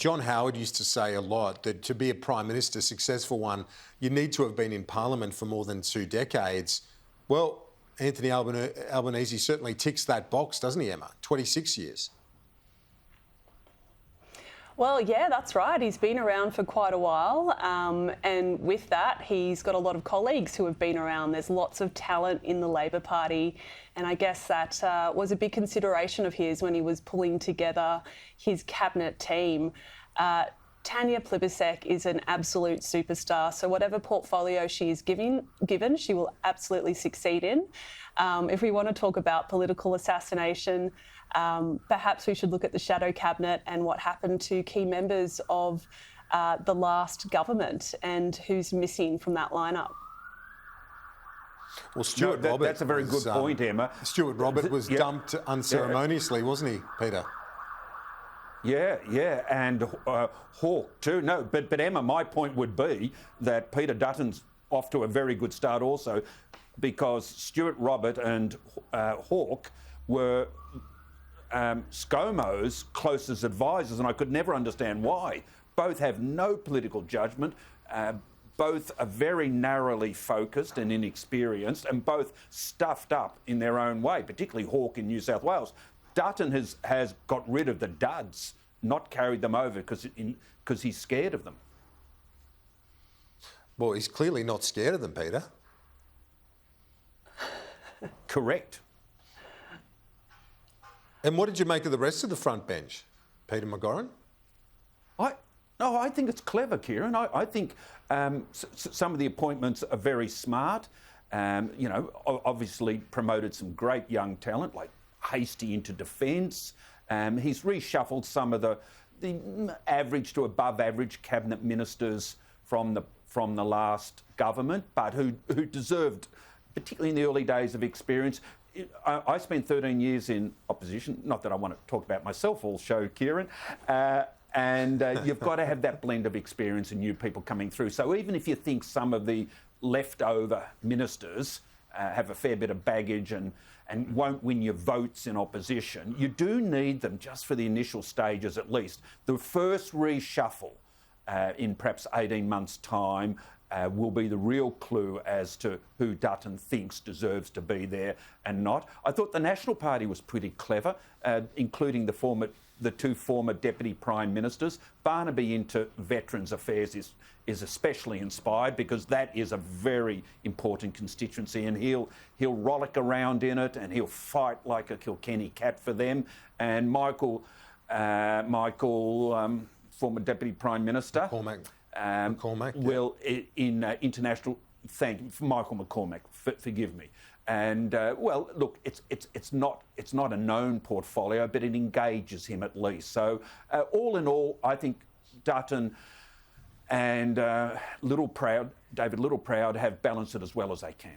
John Howard used to say a lot that to be a Prime Minister, a successful one, you need to have been in Parliament for more than 2 decades. Well, Anthony Albanese certainly ticks that box, doesn't he, Emma? 26 years. Well, yeah, that's right. He's been around for quite a while. And with that, he's got a lot of colleagues who have been around. There's lots of talent in the Labor Party. And I guess that was a big consideration of his when he was pulling together his cabinet team. Tanya Plibersek is an absolute superstar. So whatever portfolio she is given, she will absolutely succeed in. If we want to talk about political assassination, perhaps we should look at the shadow cabinet and what happened to key members of the last government and who's missing from that lineup. Well, Stuart Robert... That's a very good point, Emma. Stuart Robert was dumped unceremoniously, wasn't he, Peter? Yeah, and Hawke too. No, but Emma, my point would be that Peter Dutton's off to a very good start also, because Stuart Robert and Hawke were ScoMo's closest advisors, and I could never understand why. Both have no political judgment, both are very narrowly focused and inexperienced, and both stuffed up in their own way, particularly Hawke in New South Wales. Dutton has got rid of the duds, not carried them over because he's scared of them. Well, he's clearly not scared of them, Peter. Correct. And what did you make of the rest of the front bench, Peter McGorran? I think it's clever, Kieran. I think some of the appointments are very smart. Obviously promoted some great young talent like Hastie into defence. He's reshuffled some of the average to above average cabinet ministers from the last government, but who deserved, particularly in the early days of experience. I spent 13 years in opposition, not that I want to talk about myself all show, Kieran, and you've got to have that blend of experience and new people coming through. So even if you think some of the leftover ministers have a fair bit of baggage and won't win your votes in opposition, you do need them just for the initial stages at least. The first reshuffle in perhaps 18 months' time will be the real clue as to who Dutton thinks deserves to be there and not. I thought the National Party was pretty clever, including the two former Deputy Prime Ministers. Barnaby into Veterans Affairs is especially inspired because that is a very important constituency, and he'll rollick around in it and he'll fight like a Kilkenny cat for them. And Michael, former Deputy Prime Minister, McCormack, will in international. Thank you, Michael McCormack. Forgive me. And look, it's not a known portfolio, but it engages him at least. So all in all, I think Dutton and David Littleproud have balanced it as well as they can.